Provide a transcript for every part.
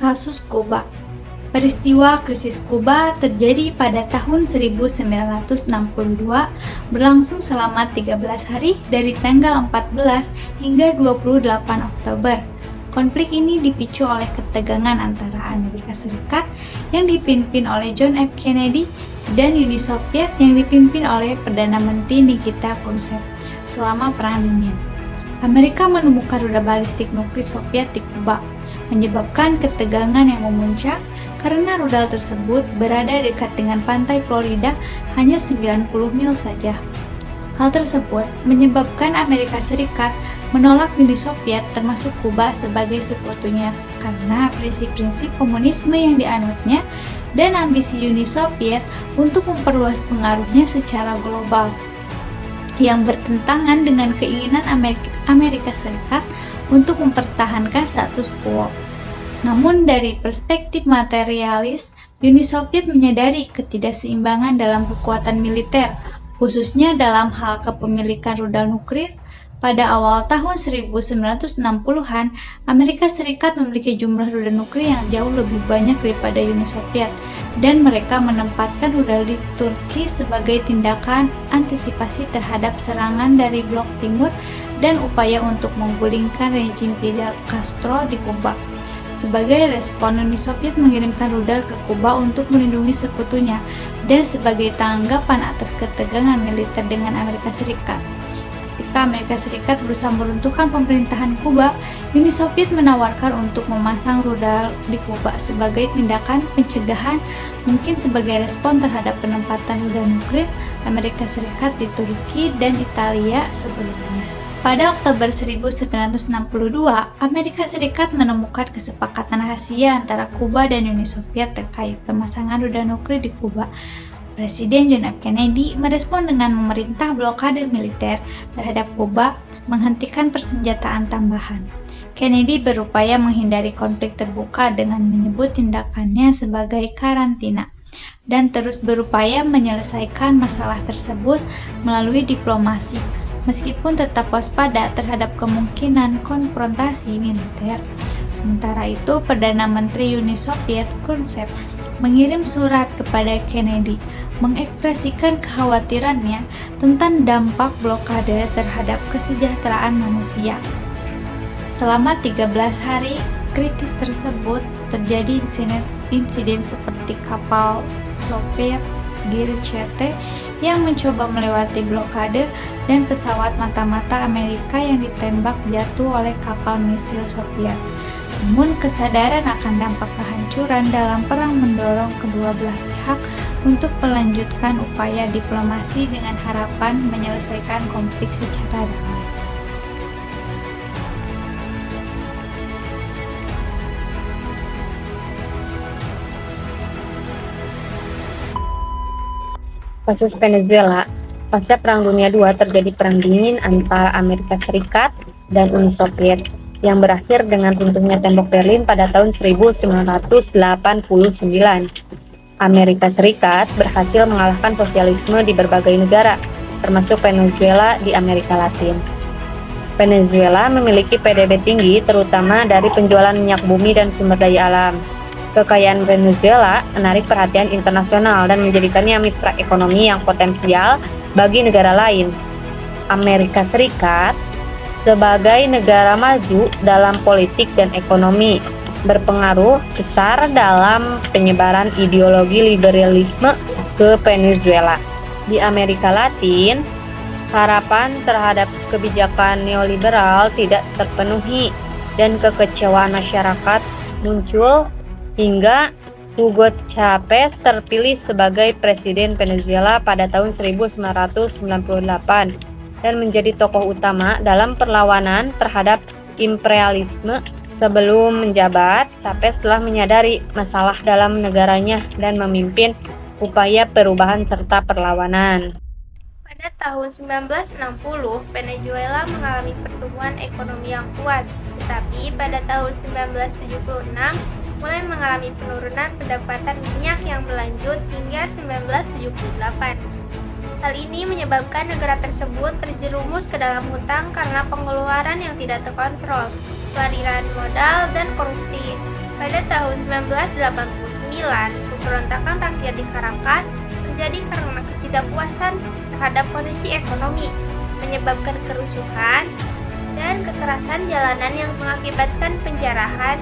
Kasus Kuba. Peristiwa krisis Kuba terjadi pada tahun 1962, berlangsung selama 13 hari dari tanggal 14 hingga 28 Oktober. Konflik ini dipicu oleh ketegangan antara Amerika Serikat yang dipimpin oleh John F. Kennedy dan Uni Soviet yang dipimpin oleh Perdana Menteri Nikita Khrushchev selama Perang Dingin. Amerika menemukan rudal balistik nuklir Soviet di Kuba, menyebabkan ketegangan yang memuncak karena rudal tersebut berada dekat dengan pantai Florida hanya 90 mil saja. Hal tersebut menyebabkan Amerika Serikat menolak Uni Soviet termasuk Kuba sebagai sekutunya karena prinsip-prinsip komunisme yang dianutnya dan ambisi Uni Soviet untuk memperluas pengaruhnya secara global yang bertentangan dengan keinginan Amerika Serikat untuk mempertahankan status quo. Namun dari perspektif materialis, Uni Soviet menyadari ketidakseimbangan dalam kekuatan militer, khususnya dalam hal kepemilikan rudal nuklir. Pada awal tahun 1960-an, Amerika Serikat memiliki jumlah rudal nuklir yang jauh lebih banyak daripada Uni Soviet, dan mereka menempatkan rudal di Turki sebagai tindakan antisipasi terhadap serangan dari Blok Timur dan upaya untuk menggulingkan rejim Fidel Castro di Kuba. Sebagai respon, Uni Soviet mengirimkan rudal ke Kuba untuk melindungi sekutunya dan sebagai tanggapan atas ketegangan militer dengan Amerika Serikat. Ketika Amerika Serikat berusaha meruntuhkan pemerintahan Kuba, Uni Soviet menawarkan untuk memasang rudal di Kuba sebagai tindakan pencegahan, mungkin sebagai respon terhadap penempatan rudal nuklir Amerika Serikat di Turki dan Italia sebelumnya. Pada Oktober 1962, Amerika Serikat menemukan kesepakatan rahasia antara Kuba dan Uni Soviet terkait pemasangan rudal nuklir di Kuba. Presiden John F. Kennedy merespon dengan memerintah blokade militer terhadap Kuba, menghentikan persenjataan tambahan. Kennedy berupaya menghindari konflik terbuka dengan menyebut tindakannya sebagai karantina, dan terus berupaya menyelesaikan masalah tersebut melalui diplomasi, meskipun tetap waspada terhadap kemungkinan konfrontasi militer. Sementara itu, Perdana Menteri Uni Soviet Khrushchev mengirim surat kepada Kennedy mengekspresikan kekhawatirannya tentang dampak blokade terhadap kesejahteraan manusia. Selama 13 hari kritis tersebut, terjadi insiden seperti kapal Soviet Girchete yang mencoba melewati blokade dan pesawat mata-mata Amerika yang ditembak jatuh oleh kapal misil Soviet. Namun kesadaran akan dampak kehancuran dalam perang mendorong kedua belah pihak untuk melanjutkan upaya diplomasi dengan harapan menyelesaikan konflik secara damai. Kasus Venezuela. Pasca Perang Dunia II terjadi perang dingin antara Amerika Serikat dan Uni Soviet yang berakhir dengan runtuhnya tembok Berlin pada tahun 1989. Amerika Serikat berhasil mengalahkan sosialisme di berbagai negara, termasuk Venezuela di Amerika Latin. Venezuela memiliki PDB tinggi terutama dari penjualan minyak bumi dan sumber daya alam. Kekayaan Venezuela menarik perhatian internasional dan menjadikannya mitra ekonomi yang potensial bagi negara lain. Amerika Serikat sebagai negara maju dalam politik dan ekonomi berpengaruh besar dalam penyebaran ideologi liberalisme ke Venezuela. Di Amerika Latin, harapan terhadap kebijakan neoliberal tidak terpenuhi dan kekecewaan masyarakat muncul hingga Hugo Chavez terpilih sebagai presiden Venezuela pada tahun 1998 dan menjadi tokoh utama dalam perlawanan terhadap imperialisme. Sebelum menjabat, Chavez telah menyadari masalah dalam negaranya dan memimpin upaya perubahan serta perlawanan. Pada tahun 1960, Venezuela mengalami pertumbuhan ekonomi yang kuat, tetapi pada tahun 1976 mulai mengalami penurunan pendapatan minyak yang berlanjut hingga 1978. Hal ini menyebabkan negara tersebut terjerumus ke dalam hutang karena pengeluaran yang tidak terkontrol, pelarian modal, dan korupsi. Pada tahun 1989, pemberontakan rakyat di Caracas terjadi karena ketidakpuasan terhadap kondisi ekonomi, menyebabkan kerusuhan dan kekerasan jalanan yang mengakibatkan penjarahan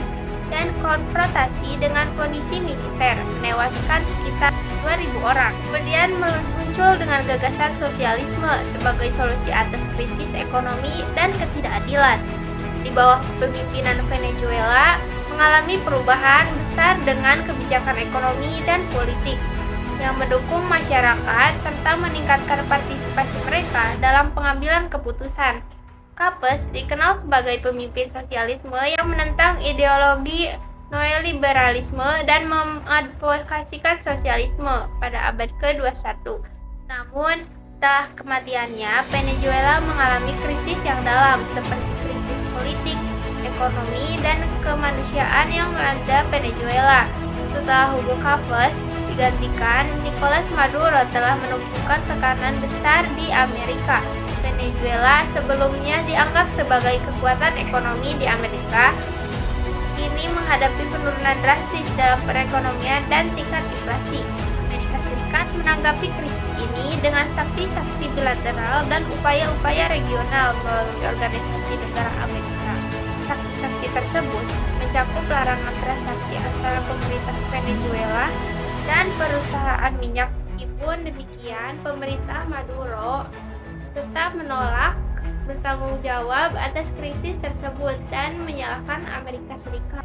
dan konfrontasi dengan kondisi militer, menewaskan sekitar 2.000 orang. Kemudian muncul dengan gagasan sosialisme sebagai solusi atas krisis ekonomi dan ketidakadilan. Di bawah kepemimpinan Venezuela, mengalami perubahan besar dengan kebijakan ekonomi dan politik yang mendukung masyarakat serta meningkatkan partisipasi mereka dalam pengambilan keputusan. Capes dikenal sebagai pemimpin sosialisme yang menentang ideologi neoliberalisme dan mengadvokasikan sosialisme pada abad ke-21. Namun, setelah kematiannya, Venezuela mengalami krisis yang dalam seperti krisis politik, ekonomi, dan kemanusiaan yang melanda Venezuela. Setelah Hugo Chavez digantikan, Nicolas Maduro telah menumpukan tekanan besar di Amerika. Venezuela sebelumnya dianggap sebagai kekuatan ekonomi di Amerika, kini menghadapi penurunan drastis dalam perekonomian dan tingkat inflasi. Amerika Serikat menanggapi krisis ini dengan sanksi-sanksi bilateral dan upaya-upaya regional melalui Organisasi Negara Amerika. Sanksi-sanksi tersebut mencakup larangan transaksi antara pemerintah Venezuela dan perusahaan minyak. Meskipun demikian, pemerintah Maduro tetap menolak bertanggung jawab atas krisis tersebut dan menyalahkan Amerika Serikat.